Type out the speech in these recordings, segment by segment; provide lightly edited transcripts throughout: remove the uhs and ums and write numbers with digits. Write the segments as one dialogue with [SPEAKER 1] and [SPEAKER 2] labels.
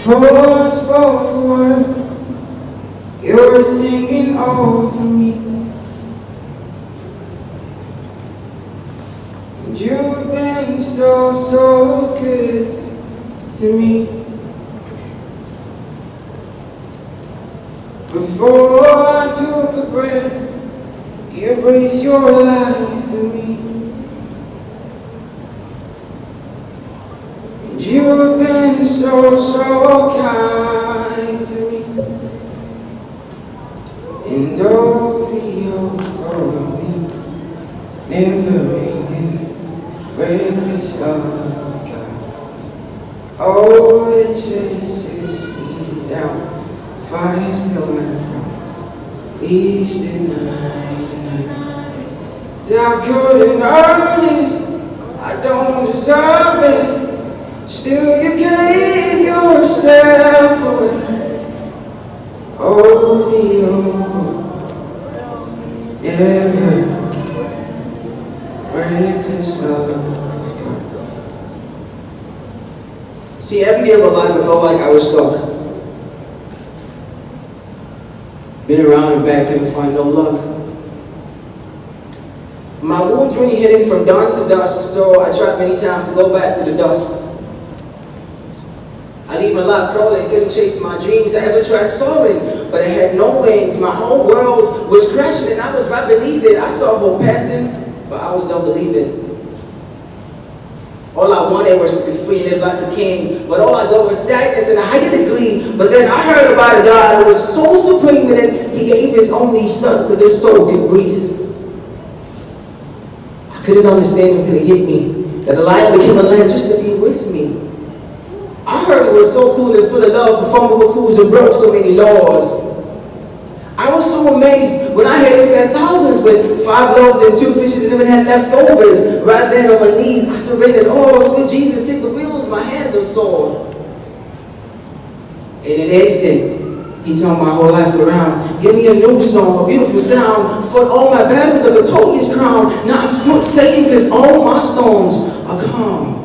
[SPEAKER 1] For a spoken word, you're singing over me. And you've been so, so good to me. Before I took a breath, you breathed your life in me. And you've been so, so kind to me. And all the overwhelming, never-ending, reckless love of God. Oh, it chases me down, fights till I'm from east and night. I couldn't earn it, I don't deserve it. Still you gave yourself away. Oh, the never reckless love of God. See, every day of my life I felt like I was stuck. Been around and back, couldn't find no luck. My wounds really hidden from dawn to dusk, so I tried many times to go back to the dust. I leave my life crawling, couldn't chase my dreams. I ever tried soaring, but I had no wings. My whole world was crashing and I was right beneath it. I saw hope passing, but I was don't believe it. All I wanted was to be free, live like a king. But all I got was sadness in a higher degree. But then I heard about a God who was so supreme, and then he gave his only son so this soul could breathe. I couldn't understand until it hit me that a lion became a lamb just to be with me. I heard it was so cool and full of love, performable cools and broke so many laws. I was so amazed when I heard he fed thousands with 5 loaves and 2 fishes and even had leftovers. Right then on my knees, I surrendered. Oh, sweet Jesus, take the wheels, my hands are sore. In an instant, he turned my whole life around. Give me a new song, a beautiful sound. Fought all my battles of a victorious crown. Now I'm smooth sailing because all my storms are calm.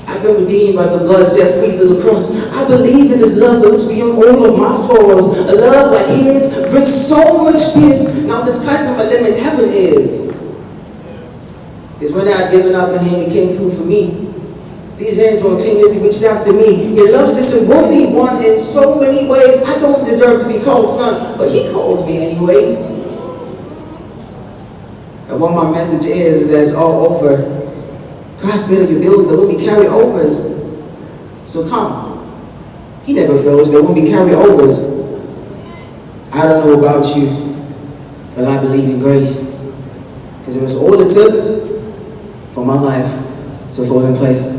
[SPEAKER 1] I've been redeemed by the blood, set free through the cross. I believe in this love that looks beyond all of my flaws. A love like his brings so much peace. Now this past my limit, heaven is. Because when I had given up in him, he came through for me. These hands were clean as he reached out to me. He loves this unworthy one in so many ways. I don't deserve to be called son, but he calls me anyways. And what my message is that it's all over. Christ paid your bills, there won't be carryovers. So come. He never fails, there won't be carryovers. I don't know about you, but I believe in grace. Because it was all it took for my life to fall in place.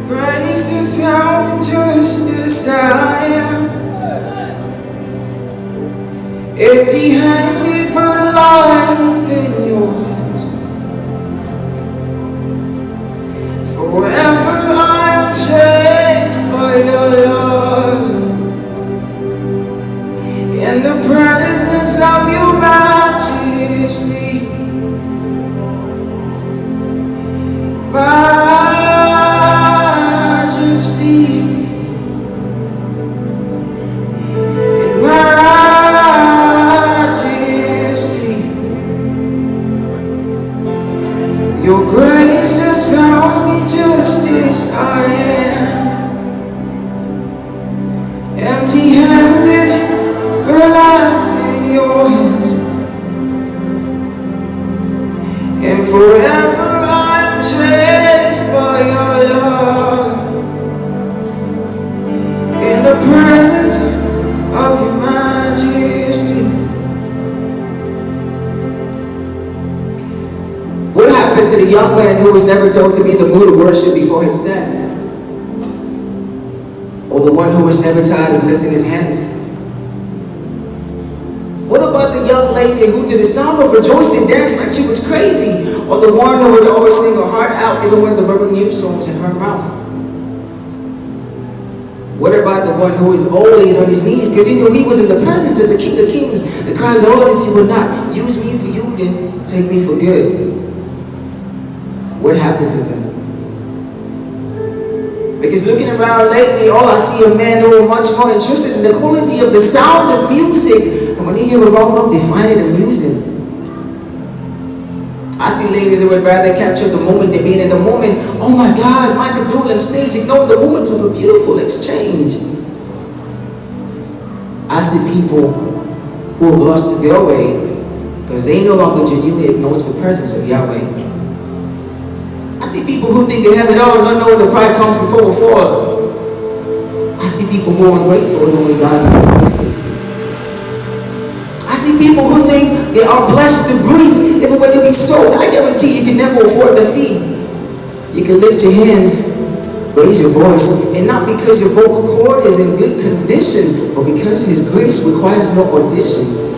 [SPEAKER 1] Grace has found me just as I am, empty-handed but alive in your hands. Forever I am changed by your love, in the presence of your majesty. Your grace has found me just as I am, empty-handed but alive in your hands. young man who was never told to be in the mood of worship before he'd stand? Or the one who was never tired of lifting his hands? What about the young lady who to the sound of rejoicing danced like she was crazy? Or the one who would always sing her heart out even when there were new songs in her mouth? What about the one who is always on his knees because he knew he was in the presence of the King of Kings and cried, Lord, if you will not use me for you, then take me for good? What happened to them? Because looking around lately, all I see are men who are much more interested in the quality of the sound of music. And when they hear a wrong note, they find it amusing. I see ladies who would rather capture the moment than being in the moment. Oh my God, Michael Bublé on stage, ignore the moment of a beautiful exchange. I see people who have lost their way because they no longer genuinely acknowledge the presence of Yahweh. I see people who think they have it all, not knowing the pride comes before a fall. I see people who are ungrateful and only God is faithful. I see people who think they are blessed to breathe if it were to be sold. I guarantee you can never afford the fee. You can lift your hands, raise your voice, and not because your vocal cord is in good condition, but because His grace requires no audition.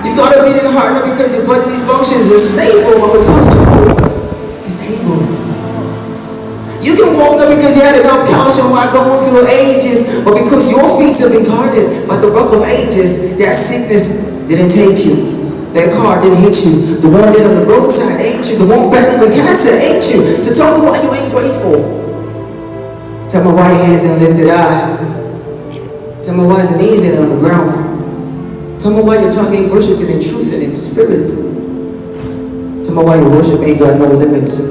[SPEAKER 1] You've got a beating heart not because your bodily functions are stable, but because Jehovah is able. You can walk not because you had enough calcium while going through ages, but because your feet have been guarded by the rock of ages. That sickness didn't take you. That car didn't hit you. The one dead on the roadside ain't you. The one battling with cancer ain't you. So tell me why you ain't grateful. Tell me why your hands ain't lifted high. Tell me why your knees ain't on the ground. Tell me why your tongue ain't worshiping in truth and in spirit. Tell me why your worship ain't got no limits.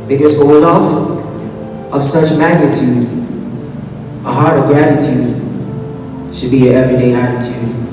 [SPEAKER 1] Because for a love of such magnitude, a heart of gratitude should be your everyday attitude.